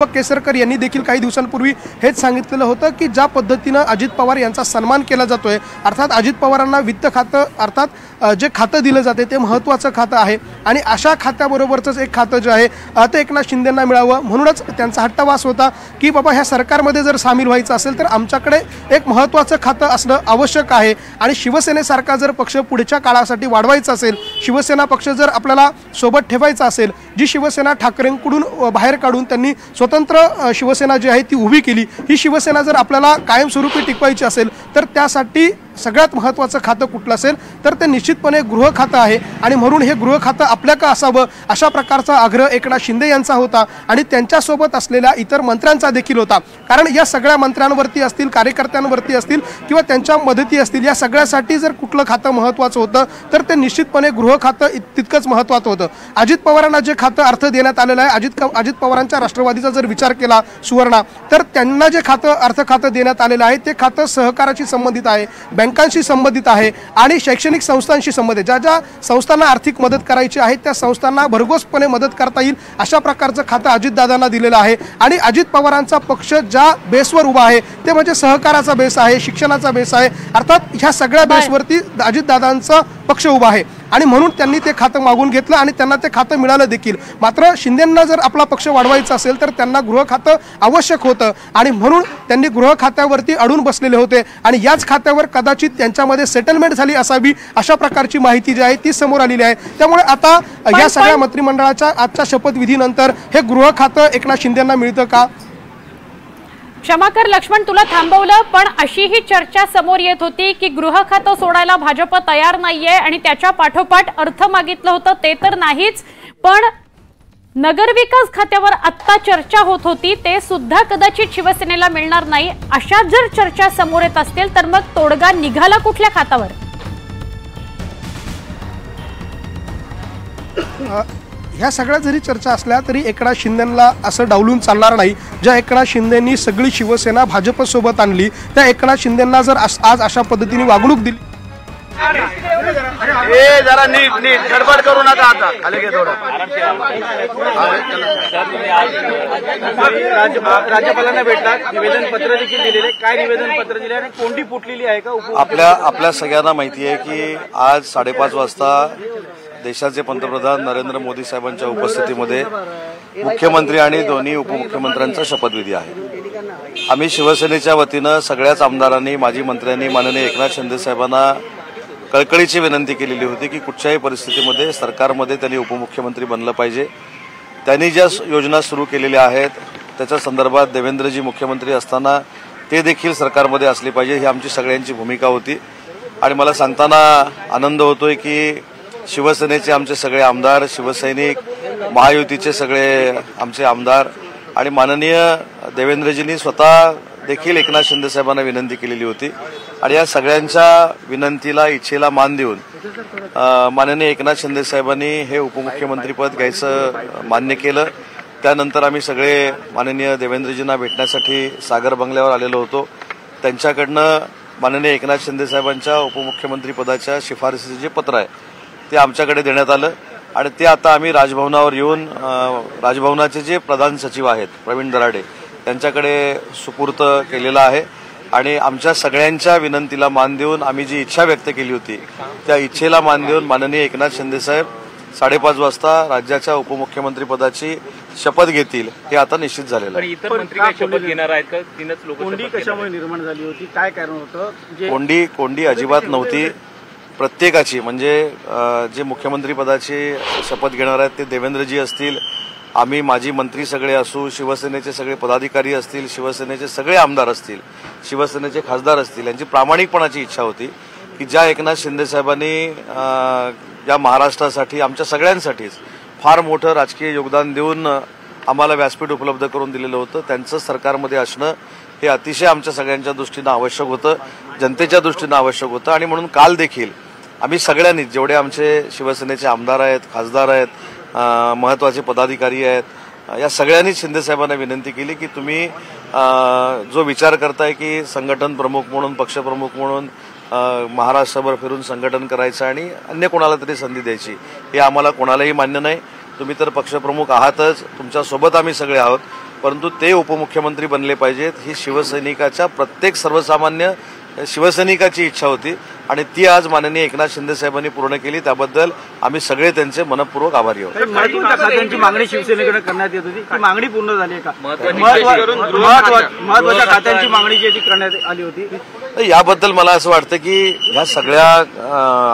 दीपक केसरकर यांनी देखील काही दिवसांपूर्वी हेच सांगितलेलं होतं की ज्या पद्धतीने अजित पवार यांचा सन्मान केला जातोय, अर्थात अजित पवारांना वित्त खातं अर्थात जे खातं दिलं जाते ते महत्त्वाचं खातं आहे आणि अशा खात्याबरोबरच एक खातं जे आहे ते एकनाथ शिंदेंना मिळावं म्हणूनच त्यांचा हट्टवास होता की बाबा ह्या सरकारमध्ये जर सामील व्हायचं असेल तर आमच्याकडे एक महत्त्वाचं खातं असणं आवश्यक आहे आणि शिवसेनेसारखा जर पक्ष पुढच्या काळासाठी वाढवायचा असेल, शिवसेना पक्ष जर आपल्याला सोबत ठेवायचा असेल, जी शिवसेना ठाकरेंकडून बाहेर काढून त्यांनी स्वतंत्र शिवसेना जी आहे ती उभी केली, ही शिवसेना जर आपल्याला कायमस्वरूपी टिकवायची असेल तर त्यासाठी सगळ्यात महत्त्वाचं खातं कुठलं असेल तर ते निश्चितपणे गृह खातं आहे आणि म्हणून हे गृह खातं आपल्या का असावं अशा प्रकारचा आग्रह एकनाथ शिंदे यांचा होता आणि त्यांच्यासोबत असलेल्या इतर मंत्र्यांचा देखील होता। कारण या सगळ्या मंत्र्यांवरती असतील, कार्यकर्त्यांवरती असतील किंवा त्यांच्या मदती असतील, या सगळ्यासाठी जर कुठलं खातं महत्त्वाचं होतं तर ते निश्चितपणे गृह खातं तितकंच महत्त्वाचं होतं। अजित पवारांना जे खातं अर्थ देण्यात आलेलं आहे, अजित पवारांच्या राष्ट्रवादीचा जर विचार केला सुवर्णा तर त्यांना जे खातं अर्थ खातं देण्यात आलेलं आहे ते खातं सहकाराशी संबंधित आहे, बँकांशी संबंधित आहे आणि शैक्षणिक संस्थांशी संबंधित ज्या ज्या संस्थांना आर्थिक मदत करायची आहे त्या संस्थांना भरघोसपणे मदत करता येईल अशा प्रकारचं खातं अजितदादांना दिलेलं आहे। आणि अजित पवारांचा पक्ष ज्या बेसवर उभा आहे ते म्हणजे सहकाराचा बेस आहे, शिक्षणाचा बेस आहे, अर्थात ह्या सगळ्या बेसवरती अजितदादांचा पक्ष उभा आहे आणि म्हणून त्यांनी ते खातं मागून घेतलं आणि त्यांना ते खातं मिळालं देखील। मात्र शिंदेंना जर आपला पक्ष वाढवायचा असेल तर त्यांना गृह खातं आवश्यक होतं आणि म्हणून त्यांनी गृह खात्यावरती अडून बसलेले होते आणि याच खात्यावर कदाचित त्यांच्यामध्ये सेटलमेंट झाली असावी अशा प्रकारची माहिती जी आहे ती समोर आलेली आहे। त्यामुळे आता या सगळ्या मंत्रिमंडळाच्या आजच्या शपथविधीनंतर हे गृह खातं एकनाथ शिंदेंना मिळतं का? क्षमा कर लक्ष्मण, तुला थांबवलं, पण अशी ही चर्चा समोर येत होती की गृह खातं सोडायला भाजप तयार नाहीये आणि त्याच्या पाठोपाठ अर्थ मागितलं होतं ते तर नाहीच, पण नगरविकास खात्यावर आत्ता चर्चा होत होती ते सुद्धा कदाचित शिवसेनेला मिळणार नाही। अशा जर चर्चा समोर येत असतील तर मग तोडगा निघाला कुठल्या खात्यावर? ह्या सगळ्या जरी चर्चा असल्या तरी एकनाथ शिंदेंना असं डावलून चालणार नाही। ज्या एकनाथ शिंदेंनी सगळी शिवसेना भाजपसोबत आणली त्या एकनाथ शिंदेंना जर आज अशा पद्धतीने वागणूक दिली जरा नीट गडबड करू नका, आता खाली घे थोडं। राज्यपालांना भेटलात, निवेदन पत्र देखील दिलेले, काय निवेदन पत्र दिले आणि कोंडी फुटलेली आहे का? आपल्या सगळ्यांना माहिती आहे की आज 5:30 वाजता देशाचे पंतप्रधान नरेंद्र मोदी साहेबांच्या उपस्थितीमध्ये मुख्यमंत्री आणि दोन्ही उपमुख्यमंत्र्यांचा शपथविधी आहे। आम्ही शिवसेनेच्या वतीनं सगळ्याच आमदारांनी, माजी मंत्र्यांनी माननीय एकनाथ शिंदे साहेबांना कळकळीची विनंती केलेली होती की कुठच्याही परिस्थितीमध्ये सरकारमध्ये त्यांनी उपमुख्यमंत्री बनलं पाहिजे। त्यांनी ज्या योजना सुरू केलेल्या आहेत त्याच्या संदर्भात देवेंद्रजी मुख्यमंत्री असताना ते देखील सरकारमध्ये असले पाहिजे ही आमची सगळ्यांची भूमिका होती। आणि मला सांगताना आनंद होतोय की शिवसेनेचे आमचे सगळे आमदार, शिवसैनिक, महायुतीचे सगळे आमचे आमदार आणि माननीय देवेंद्रजींनी स्वतः देखील एकनाथ शिंदे साहेबांना विनंती केलेली होती आणि या सगळ्यांच्या विनंतीला, इच्छेला मान देऊन माननीय एकनाथ शिंदे साहेबांनी हे उपमुख्यमंत्रीपद घ्यायचं मान्य केलं। त्यानंतर आम्ही सगळे माननीय देवेंद्रजींना भेटण्यासाठी सागर बंगल्यावर आलेलो होतो। त्यांच्याकडनं माननीय एकनाथ शिंदे साहेबांच्या उपमुख्यमंत्रीपदाच्या शिफारसीचे जे पत्र आहे ते आमच्याकडे देण्यात आलं आणि ते आता आम्ही राजभवनावर येऊन राजभवनाचे जे प्रधान सचिव आहेत प्रवीण दराडे त्यांच्याकडे सुपूर्त केलेला आहे आणि आमच्या सगळ्यांच्या विनंतीला मान देऊन आम्ही जी इच्छा व्यक्त केली होती त्या इच्छेला मान देऊन माननीय एकनाथ शिंदे साहेब 5:30 वाजता राज्याच्या उपमुख्यमंत्रीपदाची शपथ घेतील हे आता निश्चित झालेलं आहे। इतर मंत्री काय शपथ घेणार आहेत का? तीनच लोक कोंडी कशामुळे निर्माण झाली होती, काय कारण होतं? कोंडी अजिबात नव्हती। प्रत्येकाची म्हणजे जे मुख्यमंत्री पदाची शपथ घेणार आहेत ते देवेंद्रजी असतील, आम्ही माजी मंत्री सगळे असू, शिवसेनेचे सगळे पदाधिकारी असतील, शिवसेनेचे सगळे आमदार असतील, शिवसेनेचे खासदार असतील, यांची प्रामाणिकपणाची इच्छा होती की ज्या एकनाथ शिंदे साहेबांनी या महाराष्ट्रासाठी आमच्या सगळ्यांसाठीच फार मोठं राजकीय योगदान देऊन आम्हाला व्यासपीठ उपलब्ध करून दिलेलं होतं त्यांचं सरकारमध्ये असणं हे अतिशय आमच्या सगळ्यांच्या दृष्टीनं आवश्यक होतं, जनतेच्या दृष्टीनं आवश्यक होतं आणि म्हणून काल देखील आम्ही सगळ्यांनी जेवढे आमचे शिवसेनेचे आमदार आहेत, खासदार आहेत, महत्त्वाचे पदाधिकारी आहेत, या सगळ्यांनी शिंदे साहेबांना विनंती केली की तुम्ही जो विचार करताय की संघटन प्रमुख म्हणून, पक्षप्रमुख म्हणून महाराष्ट्रभर फिरून संघटन करायचं आणि अन्य कोणाला तरी संधी द्यायची हे आम्हाला कोणालाही मान्य नाही। तुम्ही तर पक्षप्रमुख आहातच, तुमच्या सोबत आम्ही सगळे आहोत, परंतु ते उपमुख्यमंत्री बनले पाहिजेत ही शिवसैनिकाच्या प्रत्येक सर्वसामान्य शिवसैनिकाची इच्छा होती आणि ती आज माननीय एकनाथ शिंदे साहेबांनी पूर्ण केली। त्याबद्दल आम्ही सगळे त्यांचे मनपूर्वक आभारी आहोत। महत्त्वाच्या खात्यांची मागणी शिवसेनेकडे करण्यात येत होती, ती मागणी पूर्ण झाली आहे का? महत्त्वाच्या खात्यांची मागणी जी ती करण्यात आली होती, याबद्दल मला असं वाटतं की ह्या सगळ्या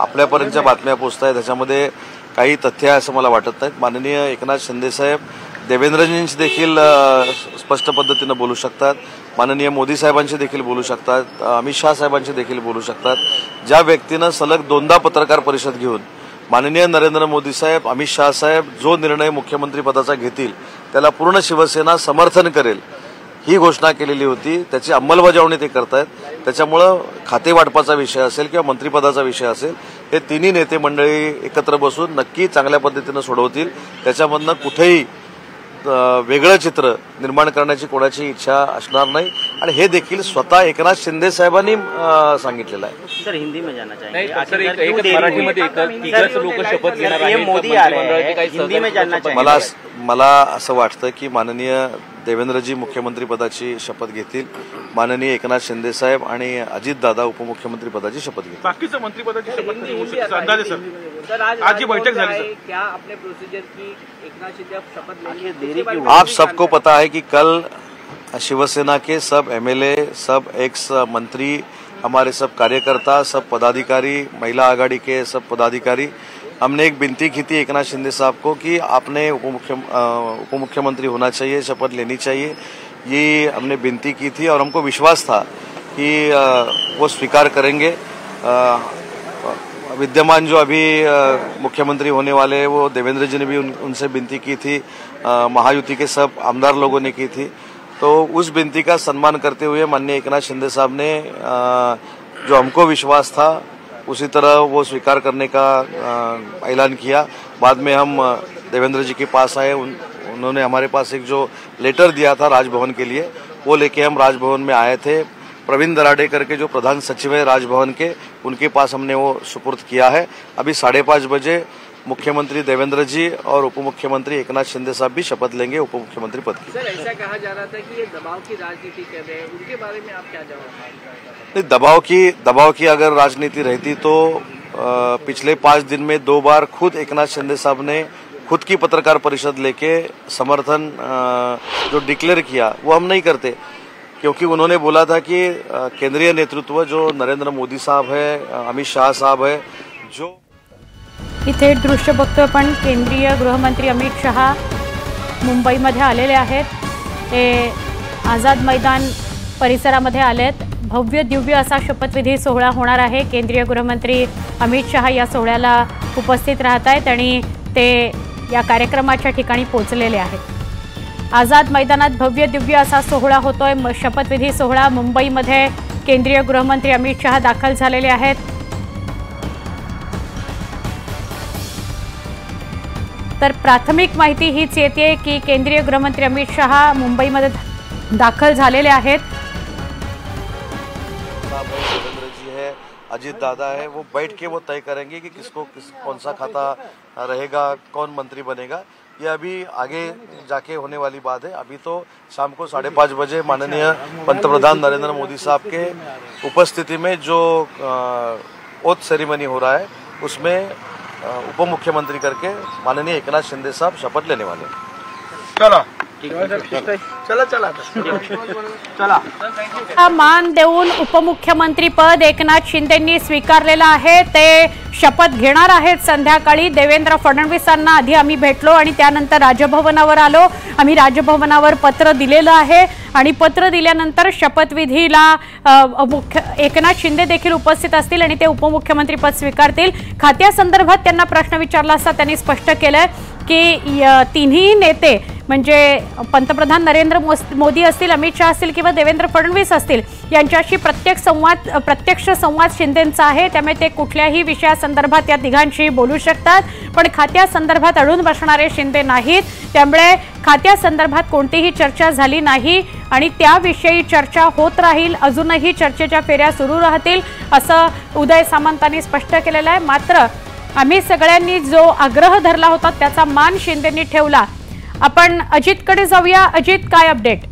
आपल्यापर्यंतच्या बातम्या पोहोचत आहेत, त्याच्यामध्ये काही तथ्य आहे असं मला वाटत नाही। माननीय एकनाथ शिंदे साहेब देवेंद्रजींशी देखील स्पष्ट पद्धतीनं बोलू शकतात, माननीय मोदी साहेबांशी देखील बोलू शकतात, अमित शाह साहेबांशी देखील बोलू शकतात। ज्या व्यक्तीनं सलग 2दा पत्रकार परिषद घेऊन माननीय नरेंद्र मोदी साहेब, अमित शाह साहेब जो निर्णय मुख्यमंत्री पदाचा घेतील त्याला पूर्ण शिवसेना समर्थन करेल ही घोषणा केलेली होती, त्याची अंमलबजावणी ते करतायत। त्याच्यामुळं खाते वाटपाचा विषय असेल किंवा मंत्रिपदाचा विषय असेल, हे तिन्ही नेते मंडळी एकत्र बसून नक्की चांगल्या पद्धतीनं सोडवतील। त्याच्यामधनं कुठेही वेगळं चित्र निर्माण करण्याची कोणाची इच्छा असणार नाही आणि हे देखील स्वतः एकनाथ शिंदे साहेबांनी सांगितलेलं आहे। सर हिंदी में जाना चाहिए, मोदी आ रहे हैं, हिंदी में जानना चाहिए। मला असं वाटतं की माननीय देवेंद्रजी मुख्यमंत्री पदाची शपथ घेतील, माननीय एकनाथ शिंदे साहेब आणि अजितदादा उपमुख्यमंत्री पदाची शपथ घेतील। बाकीचं मंत्रिपदाची शपथ कधी होऊ शकते अंदाजे सर? आज जी बैठक झाली सर, क्या आपने प्रोसीजर की एकनाथ शिंदे शपथ लेंगे? देरी आप सबको पता है कि कल शिवसेना के सब एमएलए, सब एक्स मंत्री, हमारे सब कार्यकर्ता, सब पदाधिकारी, महिला आघाड़ी के सब पदाधिकारी, हमने एक विनती की थी एकनाथ शिंदे साहब को कि आपने उपमुख्यमंत्री होना चाहिए, शपथ लेनी चाहिए, ये हमने विनती की थी और हमको विश्वास था कि वो स्वीकार करेंगे। विद्यमान जो अभी मुख्यमंत्री होने वाले हैं वो देवेंद्र जी ने भी उनसे विनती की थी, महायुति के सब आमदार लोगों ने की थी, तो उस विनती का सम्मान करते हुए माननीय एकनाथ शिंदे साहब ने जो हमको विश्वास था उसी तरह वो स्वीकार करने का ऐलान किया। बाद में हम देवेंद्र जी के पास आए, उन्होंने हमारे पास एक जो लेटर दिया था राजभवन के लिए वो लेके हम राजभवन में आए थे। प्रवीण दराडे करके जो प्रधान सचिव है राजभवन के, उनके पास हमने वो सुपुर्द किया है। अभी 5:30 बजे मुख्यमंत्री देवेंद्र जी और उपमुख्यमंत्री एकनाथ शिंदे साहब भी शपथ लेंगे उपमुख्यमंत्री पद की। सर ऐसा कहा जा रहा था कि ये दबाव की राजनीति कर रहे हैं, उनके बारे में आप क्या जवाब? नहीं, दबाव की अगर राजनीति रहती तो पिछले 5 दिन में 2 बार खुद एकनाथ शिंदे साहब ने खुद की पत्रकार परिषद लेके समर्थन जो डिक्लेयर किया वो हम नहीं करते, क्योंकि उन्होंने बोला था कि केंद्रीय नेतृत्व जो नरेंद्र मोदी साहब है, अमित शाह साहब है, जो इथे दृश्य बघतोय पण केंद्रीय गृहमंत्री अमित शहा मुंबईमध्ये आलेले आहेत, ते आझाद मैदान परिसरामध्ये आलेत। भव्य दिव्य असा शपथविधी सोहळा होणार आहे। केंद्रीय गृहमंत्री अमित शहा या सोहळ्याला उपस्थित राहत आहेत आणि ते या कार्यक्रमाच्या ठिकाणी पोहोचलेले आहेत। आझाद मैदानात भव्य दिव्य असा सोहळा होतोय, शपथविधी सोहळा। मुंबईमध्ये केंद्रीय गृहमंत्री अमित शहा दाखल झालेले आहेत। तर प्राथमिक माहिती हीच येते की केंद्रीय गृहमंत्री अमित शहा मुंबईमध्ये दाखल झालेले आहेत। देवेंद्र जी है, अजित दादा है, वो बैठ के वो तय करेंगे कि कौन सा खाता रहेगा, कौन मंत्री बनेगा। ये अभी आगे जाके होने वाली बात है। अभी तो शाम को 5:30 बजे माननीय पंतप्रधान नरेंद्र मोदी साहब के उपस्थिति में जो ओथ सेरेमनी हो रहा है उसमें उपमुख्यमंत्री करके माननीय एकनाथ शिंदे साहब शपथ लेने वाले हैं। चला मान देऊन उपमुख्यमंत्री पद एकनाथ शिंदेंनी स्वीकारलेलं आहे। ते शपथ घेणार आहेत संध्याकाळी। देवेंद्र फडणवीसांना आधी आम्ही भेटलो आणि त्यानंतर राजभवनावर आलो। आम्ही राजभवनावर पत्र दिलेलं आहे आणि पत्र दिल्यानंतर शपथविधीला एकनाथ शिंदे देखील उपस्थित असतील आणि ते उपमुख्यमंत्री पद स्वीकारतील। खात्यासंदर्भात त्यांना प्रश्न विचारला असता त्यांनी स्पष्ट केलंय की तिन्ही नेते म्हणजे पंतप्रधान नरेंद्र मोदी असतील, अमित शाह असतील किंवा देवेंद्र फडणवीस असतील यांच्याशी प्रत्यक्ष संवाद शिंदेंचा आहे, त्यामुळे ते कुठल्याही विषयासंदर्भात या तिघांशी बोलू शकतात। पण खात्यासंदर्भात अडून बसणारे शिंदे नाहीत, त्यामुळे खात्यासंदर्भात कोणतीही चर्चा झाली नाही आणि त्याविषयी चर्चा होत राहील। अजूनही चर्चेच्या फेऱ्या सुरू राहतील असं उदय सामंतांनी स्पष्ट केलेलं आहे। मात्र आम्ही सगळ्यांनी जो आग्रह धरला होता त्याचा मान शिंदेंनी ठेवला आपण अजितकडे जाऊया. अजित, काय अपडेट?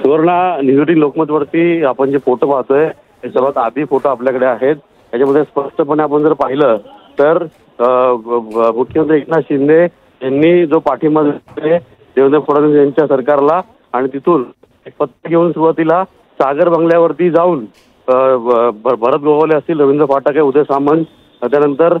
सुवर्णा, न्यूज लोकमतवरती आपण जे फोटो पाहतोय हे सर्वात आधी फोटो आपल्याकडे आहेत. याच्यामध्ये स्पष्टपणे आपण जर पाहिलं तर मुख्यमंत्री एकनाथ शिंदे यांनी जो पाठिंबा दिला देवेंद्र फडणवीस यांच्या सरकारला आणि तिथून एक पत्र घेऊन सुरुवातीला सागर बंगल्यावरती जाऊन भरत गोगावले असतील, रवींद्र फाटक आहे, उदय सामंत, त्यानंतर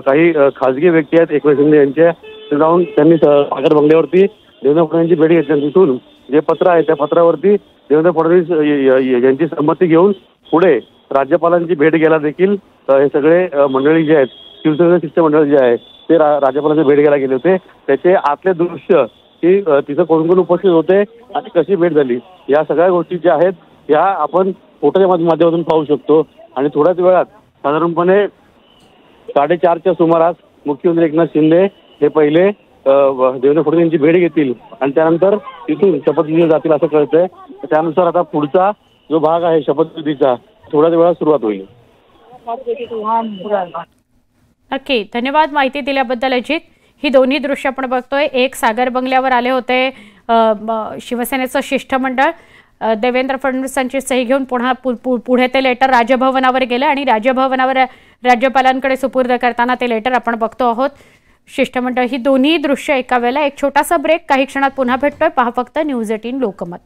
काही खासगी व्यक्ती आहेत एकनाथ शिंदे यांच्या, जाऊन त्यांनी सागर बंगल्यावरती देवेंद्र फडणवीस यांची भेट घेतली. तिथून जे पत्र आहे त्या पत्रावरती देवेंद्र फडणवीस यांची संमती घेऊन पुढे राज्यपालांची भेट घ्यायला देखील हे सगळे मंडळी जे आहेत, शिवसेना शिष्टमंडळ जे आहे ते राज्यपालांची भेट घ्यायला गेले होते. त्याचे आतले दृश्य की तिथं कोण कोण उपस्थित होते आणि कशी भेट झाली या सगळ्या गोष्टी ज्या आहेत या आपण फोटोच्या माध्यमातून पाहू शकतो. आणि थोड्याच वेळात साधारणपणे 4:30च्या सुमारास मुख्यमंत्री एकनाथ शिंदे हे पहिले देवेंद्र फडणवीस यांची भेट घेतील आणि त्यानंतर तिथून शपथविधीला जातील असं कळतंय. त्यानुसार आता पुढचा जो भाग आहे शपथविधीचा थोड्याच वेळात सुरुवात होईल. नक्की, धन्यवाद माहिती दिल्याबद्दल अजित. ही दोन्ही दृश्य आपण बघतोय. एक सागर बंगल्यावर आले होते शिवसेनेचं शिष्टमंडळ, देवेंद्र फडणवीसांची सही घेऊन पुढे ते लेटर राजभवनावर गेलं आणि राजभवनावर राज्यपालांकडे सुपूर्द करताना ते लेटर आपण बघतो आहोत. शिष्टमंडळ, ही दोन्ही दृश्य एका वेळेला. एक छोटासा ब्रेक, काही क्षणात पुन्हा भेटतोय. पहा फक्त न्यूज 18 लोकमत.